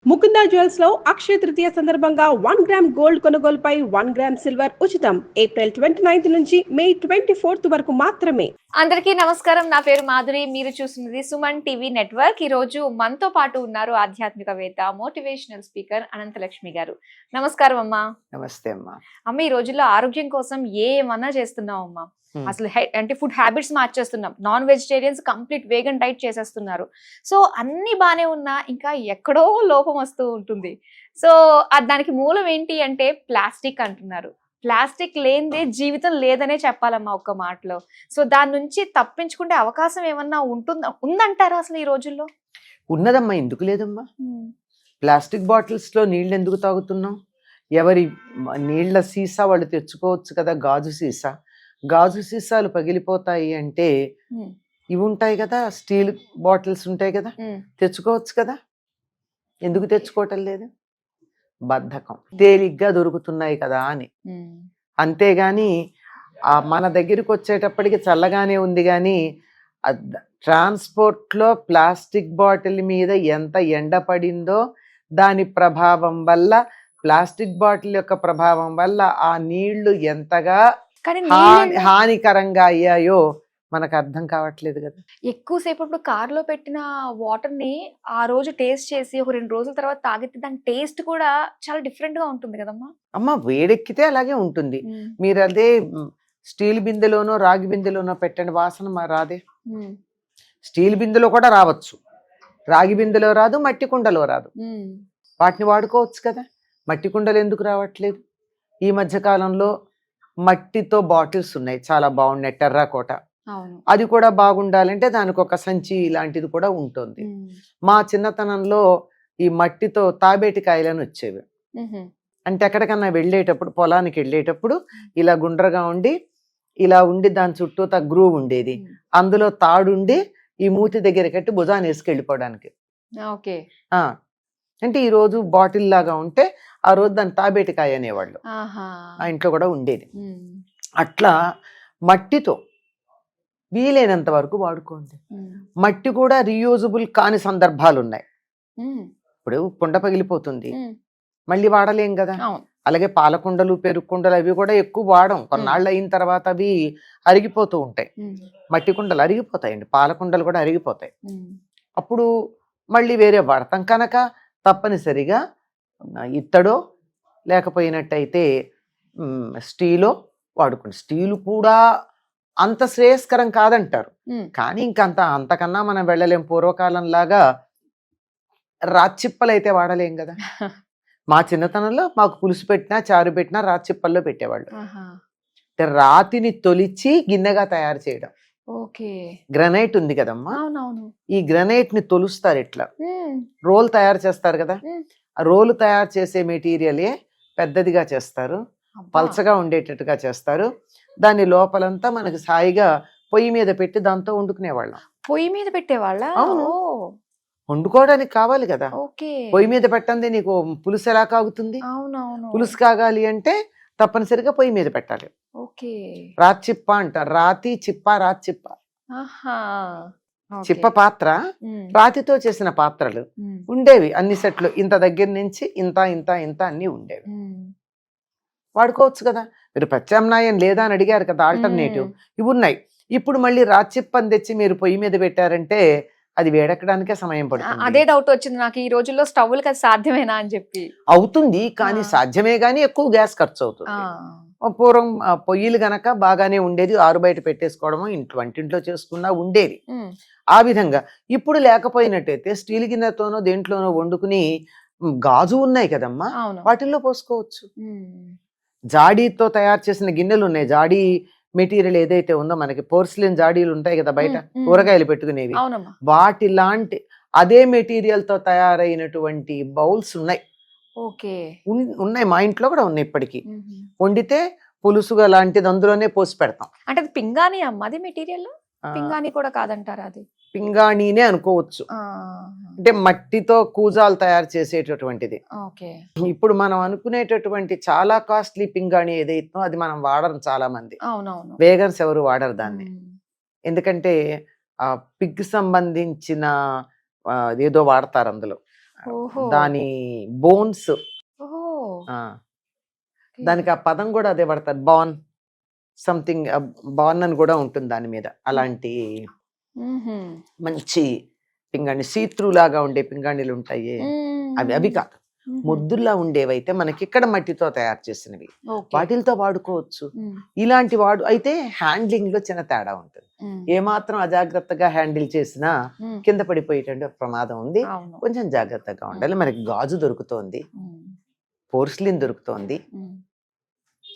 Mukunda jewels లో అక్షయ తృతీయ సందర్భంగా 1 gram gold కొనుగోలుపై 1 గ్రామ్ సిల్వర్ ఉచితం. ఏప్రిల్ 29 నుంచి మే 24 వరకు మాత్రమే. అందరికీ నమస్కారం. నా పేరు మాధురి. మీరు చూస్తున్నది సుమన్ టీవీ నెట్వర్క్. ఈ రోజు మనతో పాటు ఉన్నారు ఆధ్యాత్మికవేత్త, మోటివేషనల్ స్పీకర్ అనంతలక్ష్మి గారు. నమస్కారం అమ్మా. నమస్తే అమ్మా. అమ్మ, ఈ రోజుల్లో ఆరోగ్యం కోసం ఏమన్నా చేస్తున్నాం అమ్మా. అసలు అంటే ఫుడ్ హ్యాబిట్స్ మార్చేస్తున్నాం. Non vegetarians complete vegan diet చేసేస్తున్నారు. సో అన్ని బానే ఉన్నా ఇంకా ఎక్కడో లోపం వస్తూ ఉంటుంది. సో దానికి మూలం ఏంటి అంటే ప్లాస్టిక్ అంటున్నారు. ప్లాస్టిక్ లేనిదే జీవితం లేదనే చెప్పాలమ్మా ఒక్క మాటలో. సో దాని నుంచి తప్పించుకుంటే అవకాశం ఏమన్నా ఉందంటారా అసలు ఈ రోజుల్లో? ఉన్నదమ్మా, ఎందుకు లేదమ్మా. ప్లాస్టిక్ బాటిల్స్ లో నీళ్ళు ఎందుకు తాగుతున్నాం? ఎవరి నీళ్ల సీసా వాళ్ళు తెచ్చుకోవచ్చు కదా. గాజు సీసాలు పగిలిపోతాయి అంటే ఇవి ఉంటాయి కదా, స్టీల్ బాటిల్స్ ఉంటాయి కదా, తెచ్చుకోవచ్చు కదా. ఎందుకు తెచ్చుకోవటం లేదు? బద్ధకం. తేలిగ్గా దొరుకుతున్నాయి కదా అని. అంతేగాని మన దగ్గరికి వచ్చేటప్పటికి చల్లగానే ఉంది కానీ ట్రాన్స్పోర్ట్ లో ప్లాస్టిక్ బాటిల్ మీద ఎంత ఎండ పడిందో దాని ప్రభావం వల్ల, ప్లాస్టిక్ బాటిల్ యొక్క ప్రభావం వల్ల ఆ నీళ్లు ఎంతగా హానికరంగా అయ్యాయో మనకు అర్థం కావట్లేదు కదా. ఎక్కువసేపు ఇప్పుడు కార్ లో పెట్టిన వాటర్ ని ఆ రోజు టేస్ట్ చేసి ఒక 2 రోజుల తర్వాత తాగితే దాని టేస్ట్ కూడా చాలా డిఫరెంట్ గా ఉంటుంది కదమ్మా. అమ్మ, వేడెక్కితే అలాగే ఉంటుంది. మీరు అదే స్టీల్ బిందెలోనో రాగి బిందెలోనో పెట్టండి, వాసన రాదే. స్టీల్ బిందెలో కూడా రావచ్చు, రాగి బిందెలో రాదు, మట్టి కుండలో రాదు. వాటిని వాడుకోవచ్చు కదా. మట్టి కుండలు ఎందుకు రావట్లేదు? ఈ మధ్య కాలంలో మట్టితో బాటిల్స్ ఉన్నాయి, చాలా బాగున్నాయి. టెర్రాకోట, అది కూడా బాగుండాలంటే దానికి ఒక సంచి లాంటిది కూడా ఉంటుంది. మా చిన్నతనంలో ఈ మట్టితో తాబేటి కాయలని వచ్చేవి. అంటే ఎక్కడికన్నా వెళ్ళేటప్పుడు, పొలానికి వెళ్ళేటప్పుడు ఇలా గుండ్రగా ఉండి ఇలా ఉండి దాని చుట్టూ గ్రూవ్ ఉండేది. అందులో తాడుండి ఈ మూతి దగ్గర కట్టి భుజాన్ని వేసుకెళ్ళిపోవడానికి. అంటే ఈ రోజు బాటిల్ లాగా ఉంటే ఆ రోజు దాన్ని తాబేటికాయ అనేవాళ్ళు. ఆ ఇంట్లో కూడా ఉండేది. అట్లా మట్టితో వీలైనంత వరకు వాడుకోండి. మట్టి కూడా రీయూజబుల్ కాని సందర్భాలు ఉన్నాయి. ఇప్పుడు కుండ పగిలిపోతుంది, మళ్ళీ వాడలేం కదా. అలాగే పాలకుండలు, పెరుగుకుండలు అవి కూడా ఎక్కువ వాడం. కొన్నాళ్ళు అయిన తర్వాత అవి అరిగిపోతూ ఉంటాయి. మట్టి కుండలు అరిగిపోతాయండి, పాలకుండలు కూడా అరిగిపోతాయి. అప్పుడు మళ్ళీ వేరే వాడతాం కనుక తప్పనిసరిగా ఇత్తడో లేకపోయినట్టయితే స్టీలో వాడుకోండి. స్టీలు కూడా అంత శ్రేయస్కరం కాదంటారు, కానీ అంతకన్నా మనం వెళ్ళలేం. పూర్వకాలం లాగా రాచిప్పలు అయితే వాడలేం కదా. మా చిన్నతనంలో మాకు పులుసు పెట్టినా చారు పెట్టినా రాచిప్పల్లో పెట్టేవాళ్ళు. రాతిని తొలిచి గిన్నెగా తయారు చేయడం. గ్రనైట్ ఉంది కదమ్మా, ఈ గ్రనైట్ ని తొలుస్తారు, ఇట్లా రోల్ తయారు చేస్తారు కదా. ఆ రోలు తయారు చేసే మెటీరియలే పెద్దదిగా చేస్తారు, పల్చగా ఉండేటట్టుగా చేస్తారు. దాని లోపలంతా మనకి సాయిగా పొయ్యి మీద పెట్టి దాంతో వండుకునేవాళ్ళం. పొయ్యి మీద పెట్టేవాళ్ళ? అవును, వండుకోవడానికి కావాలి కదా. పొయ్యి మీద పెట్టండి నీకు పులుసు ఎలా కాగుతుంది? పులుసు కాగాలి అంటే తప్పనిసరిగా పొయ్యి మీద పెట్టాలి. రాచిప్ప అంటారు. రాతి చిప్ప, రాచిప్ప. చిప్ప పాత్ర, రాతితో చేసిన పాత్రలు ఉండేవి అన్ని సెట్లు. ఇంత దగ్గర నుంచి ఇంత ఇంత ఇంత అన్ని ఉండేవి. వాడుకోవచ్చు కదా. మీరు ప్రత్యామ్నాయం లేదా అని అడిగారు కదా, ఆల్టర్నేటివ్ ఇవి ఉన్నాయి. ఇప్పుడు మళ్ళీ రాచిప్పని తెచ్చి మీరు పొయ్యి మీద పెట్టారంటే అది వేడెక్కడానికే సమయం పడుతుంది. అదే డౌట్ వచ్చింది నాకు ఈ రోజుల్లో, స్టవ్లకి అది సాధ్యమేనా అని చెప్పి. అవుతుంది, కానీ సాధ్యమే గానీ ఎక్కువ గ్యాస్ ఖర్చు అవుతుంది. పూర్వం పొయ్యిలు గనక బాగానే ఉండేది, ఆరు బయట పెట్టేసుకోవడము, వంటింట్లో చేసుకున్నా ఉండేది ఆ విధంగా. ఇప్పుడు లేకపోయినట్టయితే స్టీల్ గిన్నెతోనో దేంట్లోనో వండుకుని, గాజు ఉన్నాయి కదమ్మా, వాటిల్లో పోసుకోవచ్చు. జాడీతో తయారు చేసిన గిన్నెలు ఉన్నాయి. జాడీ మెటీరియల్ ఏదైతే ఉందో, మనకి పోర్సిలిన్ జాడీలు ఉంటాయి కదా బయట కూరగాయలు పెట్టుకునేవి, వాటి లాంటి అదే మెటీరియల్ తో తయారైనటువంటి బౌల్స్ ఉన్నాయి. ఉన్నాయి, మా ఇంట్లో కూడా ఉన్నాయి ఇప్పటికీ. వండితే పులుసుగా లాంటిది అందులోనే పోసి పెడతాం. అంటే అది పింగాణి అమ్మ, అది మెటీరియల్ పింగాణి కూడా కాదంటారా? అది పింగాణినే అనుకోవచ్చు. అంటే మట్టితో కూజాలు తయారు చేసేటటువంటిది. ఇప్పుడు మనం అనుకునేటటువంటి చాలా కాస్ట్లీ పింగాణి ఏదైతుందో అది మనం వాడరు చాలా మంది. వేగన్స్ ఎవరు వాడరు దాన్ని. ఎందుకంటే ఆ పిగ్ సంబంధించిన ఏదో వాడతారు అందులో. ఓహో. దాని బోన్స్, ఓహో. దానికి ఆ పదం కూడా అదే పడతారు, బాన్ సంథింగ్, బాన్ అని కూడా ఉంటుంది దాని మీద. అలాంటి మ్మ్హ్మ్. మంచి పింగాణి, సీత్రూ లాగా ఉండే పింగాణిలు ఉంటాయి, అవి అవి కాదు. మ్మ్హ్మ్. ముద్దుల్లా ఉండేవైతే మనకి ఇక్కడ మట్టితో తయారు చేసినవి, ఓకే. వాటిలతో వాడుకోవచ్చు. మ్మ్. ఇలాంటి అయితే హ్యాండ్లింగ్ లో చిన్న తేడా ఉంటుంది. మ్మ్. ఏమాత్రం అజాగ్రత్తగా హ్యాండిల్ చేసినా మ్మ్. కింద పడిపోయేటువంటి ప్రమాదం ఉంది. అవును. కొంచెం జాగ్రత్తగా ఉండాలి. మనకి గాజు దొరుకుతోంది, మ్మ్. పోర్సిలిన్ దొరుకుతోంది మ్మ్.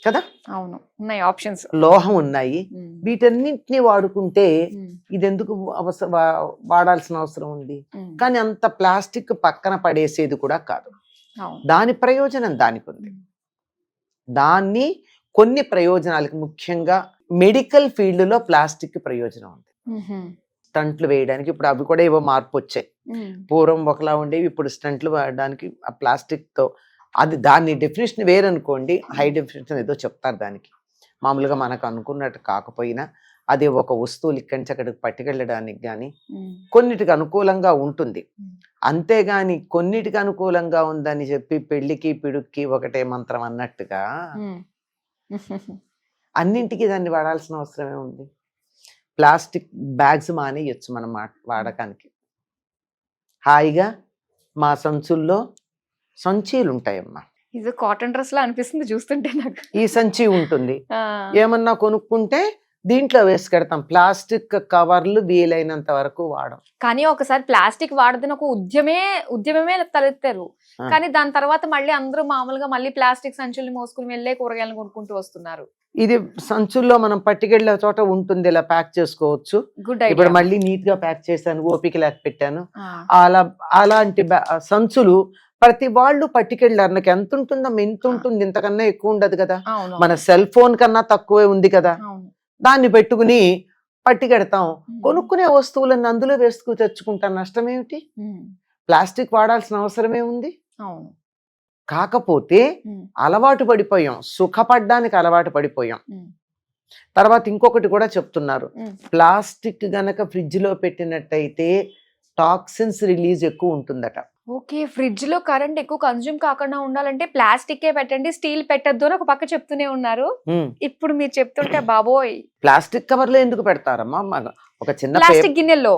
కదా, అవును, ఉన్నాయి ఆప్షన్స్. లోహం ఉన్నాయి. వీటన్నింటినీ వాడుకుంటే ఇది ఎందుకు వాడాల్సిన అవసరం ఉంది? కానీ అంత ప్లాస్టిక్ పక్కన పడేసేది కూడా కాదు. దాని ప్రయోజనం దానికి ఉంది. దాన్ని కొన్ని ప్రయోజనాలకి, ముఖ్యంగా మెడికల్ ఫీల్డ్ లో ప్లాస్టిక్ ప్రయోజనం ఉంది. స్టంట్లు వేయడానికి ఇప్పుడు అవి కూడా ఏవో మార్పు వచ్చాయి. పూర్వం ఒకలా ఉండేవి, ఇప్పుడు స్టంట్లు వేయడానికి ఆ ప్లాస్టిక్ తో, అది దాని డెఫినేషన్ వేరనుకోండి, హై డెఫినేషన్ ఏదో చెప్తారు దానికి. మామూలుగా మనకు అనుకున్నట్టు కాకపోయినా అది ఒక వస్తువులు ఇక్కడి నుంచి అక్కడికి పట్టుకెళ్ళడానికి కానీ కొన్నిటికి అనుకూలంగా ఉంటుంది. అంతేగాని కొన్నిటికి అనుకూలంగా ఉందని చెప్పి పెళ్లికి పిడుక్కి ఒకటే మంత్రం అన్నట్టుగా అన్నింటికి దాన్ని వాడాల్సిన అవసరమే ఉంది. ప్లాస్టిక్ బ్యాగ్స్ మానేయచ్చు మనం వాడకానికి. హాయిగా మా సంచుల్లో సంచీలు ఉంటాయమ్మా. ఇది కాటన్ డ్రెస్ లా అనిపిస్తుంది చూస్తుంటే నాకు. ఈ సంచి ఉంటుంది, ఏమన్నా కొనుక్కుంటే దీంట్లో వేసుకెడతాం. ప్లాస్టిక్ కవర్లు వీలైనంత వరకు వాడం. కానీ ఒకసారి ప్లాస్టిక్ వాడదని ఒక ఉద్యమమే తలెత్తారు. కానీ దాని తర్వాత మళ్ళీ అందరూ మామూలుగా మళ్ళీ ప్లాస్టిక్ సంచుల్ని మోసుకుని వెళ్ళే కూరగాయలను కొనుక్కుంటూ వస్తున్నారు. ఇది సంచుల్లో మనం పట్టుకెళ్లే చోట ఉంటుంది, ఇలా ప్యాక్ చేసుకోవచ్చు. గుడ్. ఇప్పుడు మళ్ళీ నీట్ గా ప్యాక్ చేశాను, ఓపిక లేక పెట్టాను. అలాంటి సంచులు ప్రతి వాళ్ళు పట్టుకెళ్ళారు. నాకు ఎంత ఉంటుందమ్మా, ఎంత ఉంటుంది, ఇంతకన్నా ఎక్కువ ఉండదు కదా. మన సెల్ ఫోన్ కన్నా తక్కువే ఉంది కదా. దాన్ని పెట్టుకుని పట్టుకెడతాం. కొనుక్కునే వస్తువులను అందులో వేసుకు తెచ్చుకుంటాం, నష్టమేమిటి? ప్లాస్టిక్ వాడాల్సిన అవసరమే ఉంది. కాకపోతే అలవాటు పడిపోయాం, సుఖపడ్డానికి అలవాటు పడిపోయాం. తర్వాత ఇంకొకటి కూడా చెప్తున్నారు, ప్లాస్టిక్ గనక ఫ్రిడ్జ్ లో పెట్టినట్టయితే టాక్సిన్స్ రిలీజ్ ఎక్కువ ఉంటుందట. ఓకే, ఫ్రిడ్జ్ లో కరెంట్ ఎక్కువ కన్జ్యూమ్ కాకుండా ఉండాలంటే ప్లాస్టిక్ పెట్టండి, స్టీల్ పెట్టద్దు అని ఒక పక్క చెప్తూనే ఉన్నారు. ఇప్పుడు మీరు చెప్తుంటే బాబోయ్, ప్లాస్టిక్ కవర్ లో ఎందుకు పెడతారమ్మా? ఒక చిన్న ప్లాస్టిక్ గిన్నెల్లో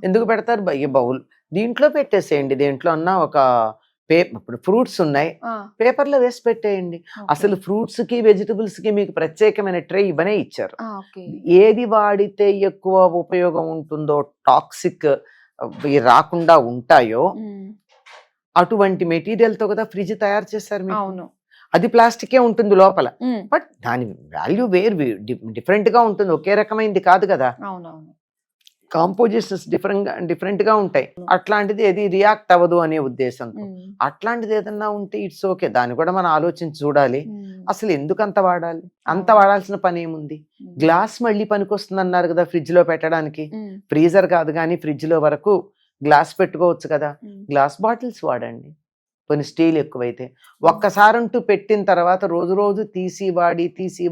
ఎందుకు పెడతారు? బౌల్ దీంట్లో పెట్టేసేయండి. దేంట్లో అన్నా ఒక ఇప్పుడు ఫ్రూట్స్ ఉన్నాయి, పేపర్ లో వేసి పెట్టేయండి. అసలు ఫ్రూట్స్ కి వెజిటబుల్స్ కి మీకు ప్రత్యేకమైన ట్రే ఇవనే ఇచ్చారు. ఏది వాడితే ఎక్కువ ఉపయోగం ఉంటుందో, టాక్సిక్ రాకుండా ఉంటాయో అటువంటి మెటీరియల్ తో కదా ఫ్రిడ్జ్ తయారు చేశారు. అది ప్లాస్టికే ఉంటుంది లోపల, బట్ దాని వాల్యూ డిఫరెంట్ గా ఉంటుంది, ఒకే రకమైనది కాదు కదా. కాంపోజిషన్స్ డిఫరెంట్ గా ఉంటాయి. అట్లాంటిది ఏది రియాక్ట్ అవ్వదు అనే ఉద్దేశంతో అట్లాంటిది ఏదన్నా ఉంటే ఇట్స్ ఓకే, దాన్ని కూడా మనం ఆలోచించి చూడాలి. అసలు ఎందుకు అంత వాడాలి? అంత వాడాల్సిన పని ఏముంది? గ్లాస్ మళ్ళీ పనికొస్తుంది అన్నారు కదా ఫ్రిడ్జ్ లో పెట్టడానికి. ఫ్రీజర్ కాదు కానీ ఫ్రిడ్జ్ లో వరకు గ్లాస్ పెట్టుకోవచ్చు కదా. గ్లాస్ బాటిల్స్ వాడండి, కొన్ని స్టీల్ ఎక్కువైతే. ఒక్కసారంటూ పెట్టిన తర్వాత రోజు రోజు తీసి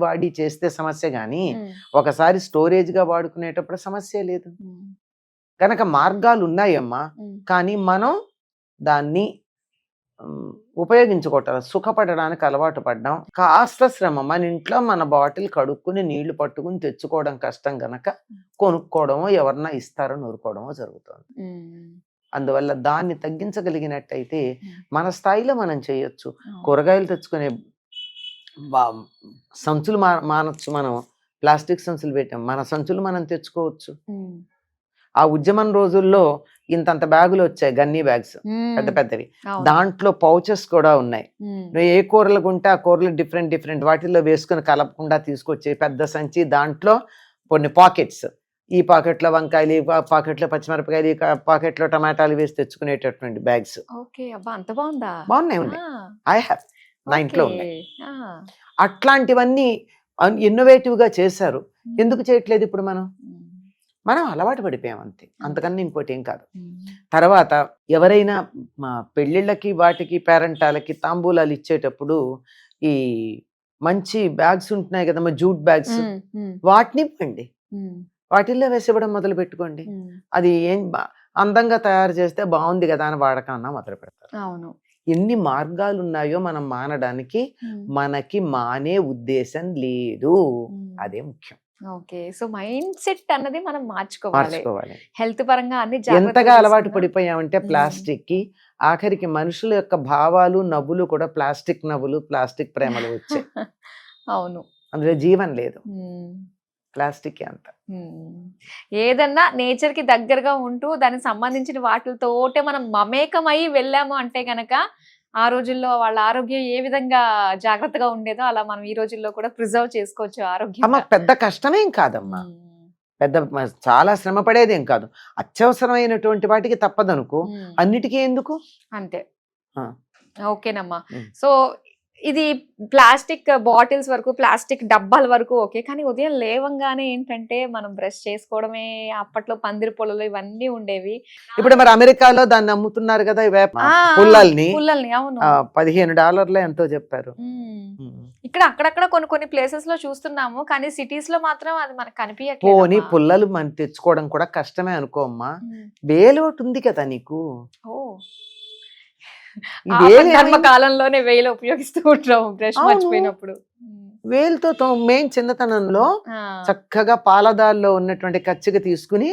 వాడి చేస్తే సమస్య, గానీ ఒకసారి స్టోరేజ్ గా వాడుకునేటప్పుడు సమస్య లేదు. కనుక మార్గాలు ఉన్నాయమ్మా, కానీ మనం దాన్ని ఉపయోగించుకోవటం, సుఖపడడానికి అలవాటు పడ్డాం. కాస్త శ్రమ. మన ఇంట్లో మన బాటిల్ కడుక్కుని నీళ్లు పట్టుకుని తెచ్చుకోవడం కష్టం గనక కొనుక్కోవడమో ఎవరన్నా ఇస్తారో నూరుకోవడమో జరుగుతుంది. అందువల్ల దాన్ని తగ్గించగలిగినట్టయితే మన స్థాయిలో మనం చేయొచ్చు. కూరగాయలు తెచ్చుకునే సంచులు మానొచ్చు, మనం ప్లాస్టిక్ సంచులు పెట్టాం, మన సంచులు మనం తెచ్చుకోవచ్చు. ఆ ఉద్యమం రోజుల్లో ఇంతంత బ్యాగులు వచ్చాయి, గన్నీ బ్యాగ్స్ పెద్ద పెద్దవి. దాంట్లో పౌచెస్ కూడా ఉన్నాయి. ఏ కూరలు కొంటే ఆ కూరలు డిఫరెంట్ వాటిల్లో వేసుకుని కలపకుండా తీసుకొచ్చే పెద్ద సంచి. దాంట్లో కొన్ని పాకెట్స్, ఈ పాకెట్లో వంకాయలు, ఈ పాకెట్లో పచ్చిమిరపకాయలు, ఈ పాకెట్లో టమాటాలు వేసి తెచ్చుకునేటటువంటి బ్యాగ్స్. బాగున్నాయి, ఐ హ్యావ్, నా ఇంట్లో ఉన్నాయి. అట్లాంటివన్నీ ఇన్నోవేటివ్ గా చేశారు. ఎందుకు చేయట్లేదు ఇప్పుడు? మనం అలవాటు పడిపోయాం అంతే, అంతకన్నా ఇంకోటి ఏం కాదు. తర్వాత ఎవరైనా పెళ్ళిళ్ళకి వాటికి పేరెంటాలకి తాంబూలాలు ఇచ్చేటప్పుడు ఈ మంచి బ్యాగ్స్ ఉంటున్నాయి కదమ్మా, జూట్ బ్యాగ్స్, వాటిని ఇవ్వండి. వాటిల్లో వేసి ఇవ్వడం మొదలు పెట్టుకోండి. అది అందంగా తయారు చేస్తే బాగుంది కదా అని వాడకన్నా మొదలు పెడతారు. అవును. ఎన్ని మార్గాలు ఉన్నాయో మనం మానడానికి, మనకి మానే ఉద్దేశం లేదు. అదే ముఖ్యం. ఓకే. సో మైండ్ సెట్ అన్నది మనం మార్చుకోవాలి. హెల్త్ పరంగా అన్ని ఎంతగా అలవాటు పడిపోయామంటే ప్లాస్టిక్ కి, ఆఖరికి మనుషుల యొక్క భావాలు నవ్వులు కూడా ప్లాస్టిక్ నవ్వులు, ప్లాస్టిక్ ప్రేమలు వచ్చాయి. అవును. అందులో జీవం లేదు. ప్లాస్టిక్ అంత. ఏదన్నా నేచర్ కి దగ్గరగా ఉంటూ దానికి సంబంధించిన వాటితోటే మనం మమేకమై వెళ్ళాము అంటే గనక ఆ రోజుల్లో వాళ్ళ ఆరోగ్యం ఏ విధంగా జాగ్రత్తగా ఉండేదో అలా మనం ఈ రోజుల్లో కూడా ప్రిజర్వ్ చేసుకోవచ్చు ఆరోగ్యం. పెద్ద కష్టమేం కాదమ్మా, పెద్ద చాలా శ్రమ పడేదేం కాదు. అత్యవసరమైనటువంటి వాటికి తప్పదనుకో, అన్నిటికీ ఎందుకు అంతే. ఓకేనమ్మా. సో ఇది ప్లాస్టిక్ బాటిల్స్ వరకు, ప్లాస్టిక్ డబ్బాల వరకు ఓకే, కానీ ఉదయం లేవంగానే ఏంటంటే మనం బ్రష్ చేసుకోవడమే. అప్పట్లో పందిరి పొలాలు ఇవన్నీ ఉండేవి. ఇప్పుడు మరి అమెరికాలో దాన్ని అమ్ముతున్నారు కదా పుల్లల్ని. అవును, $15 ఎంతో చెప్పారు. ఇక్కడ అక్కడక్కడ కొన్ని ప్లేసెస్ లో చూస్తున్నాము, కానీ సిటీస్ లో మాత్రం అది మనకు కనిపించట్లేదు. పోనీ పుల్లలు మనం తెచ్చుకోవడం కూడా కష్టమే అనుకో అమ్మా, వేలోటు ఉంది కదా నీకు. కాలంలోనే వేలు ఉపయోగిస్తూ ఉంటాము బ్రష్ మర్చిపోయినప్పుడు. వేలుతో మెయిన్ చిన్నతనంలో చక్కగా పాలదాల్లో ఉన్నటువంటి కచ్చిక తీసుకుని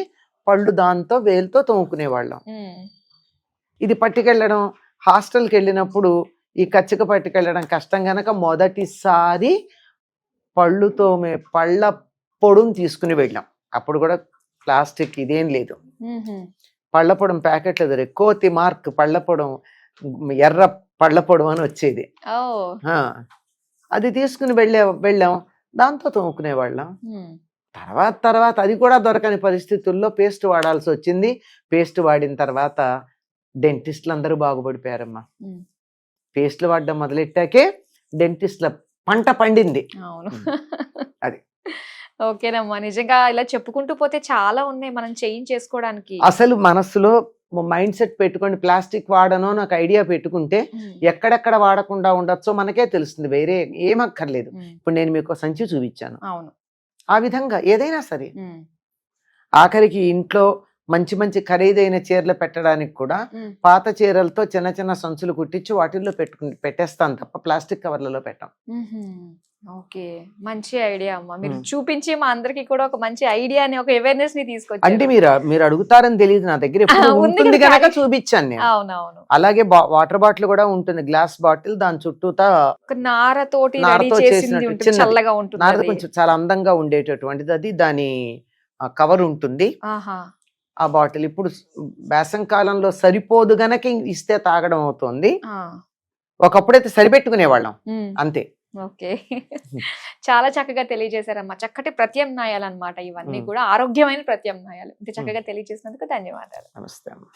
పళ్ళు దాంతో వేలుతో తోముకునేవాళ్ళం. ఇది పట్టుకెళ్ళడం, హాస్టల్కి వెళ్ళినప్పుడు ఈ కచ్చిక పట్టుకెళ్ళడం కష్టం గనక మొదటిసారి పళ్ళ పొడును తీసుకుని వెళ్ళాం. అప్పుడు కూడా ప్లాస్టిక్ ఇదేం లేదు, పళ్ళ పొడం ప్యాకెట్లు దొరికి కోతి మార్క్ పళ్ళ పొడం, ఎర్ర పళ్ళ పొడం అని వచ్చేది. అది తీసుకుని వెళ్ళాం, దాంతో తోముకునేవాళ్ళం. తర్వాత అది కూడా దొరకని పరిస్థితుల్లో పేస్ట్ వాడాల్సి వచ్చింది. పేస్ట్ వాడిన తర్వాత డెంటిస్టులు అందరూ బాగుపడిపోయారమ్మా. పేస్ట్లు వాడడం మొదలెట్టాకే డెంటిస్ట్ల పంట పండింది. అవును, అది. ఓకేనమ్మా, నిజంగా ఇలా చెప్పుకుంటూ పోతే చాలా ఉన్నాయి మనం చేయించేసుకోవడానికి. అసలు మనస్సులో మైండ్ సెట్ పెట్టుకోండి, ప్లాస్టిక్ వాడను నాకు ఐడియా పెట్టుకుంటే ఎక్కడెక్కడ వాడకుండా ఉండొచ్చో మనకే తెలుస్తుంది, వేరే ఏమక్కర్లేదు. ఇప్పుడు నేను మీకు సంచి చూపించాను, ఆ విధంగా ఏదైనా సరే. ఆఖరికి ఇంట్లో మంచి మంచి ఖరీదైన చీరలు పెట్టడానికి కూడా పాత చీరలతో చిన్న చిన్న సంచులు కుట్టించి వాటిల్లో పెట్టేస్తాను తప్ప ప్లాస్టిక్ కవర్లలో పెట్టాం. ఓకే, మంచి ఐడియా అమ్మా. మీరు చూపించి మా అందరికి కూడా ఒక మంచి ఐడియాని, ఒక అవేర్నెస్ ని తీసుకొచ్చారు. అంటే మీరు అడుగుతారని తెలియదు, నా దగ్గర ఉంటుంది కనుక చూపించాను నేను. అవునవును. అలాగే వాటర్ బాటిల్ కూడా ఉంటుంది, గ్లాస్ బాటిల్, దాని చుట్టూతా నారతో చేసినట్టు చల్లగా ఉంటుంది, నారతో కొంచెం చాలా అందంగా ఉండేటటువంటిది. అది దాని కవర్ ఉంటుంది ఆ బాటిల్. ఇప్పుడు వేసవి కాలంలో సరిపోదు గనక ఇస్తే తాగడం అవుతుంది. ఒకప్పుడైతే సరిపెట్టుకునేవాళ్ళం అంతే. ఓకే, చాలా చక్కగా తెలియజేశారమ్మా. చక్కటి ప్రత్యామ్నాయాలు అన్నమాట ఇవన్నీ కూడా, ఆరోగ్యమైన ప్రత్యామ్నాయాలు. ఇంత చక్కగా తెలియజేసినందుకు ధన్యవాదాలు. నమస్తే అమ్మా.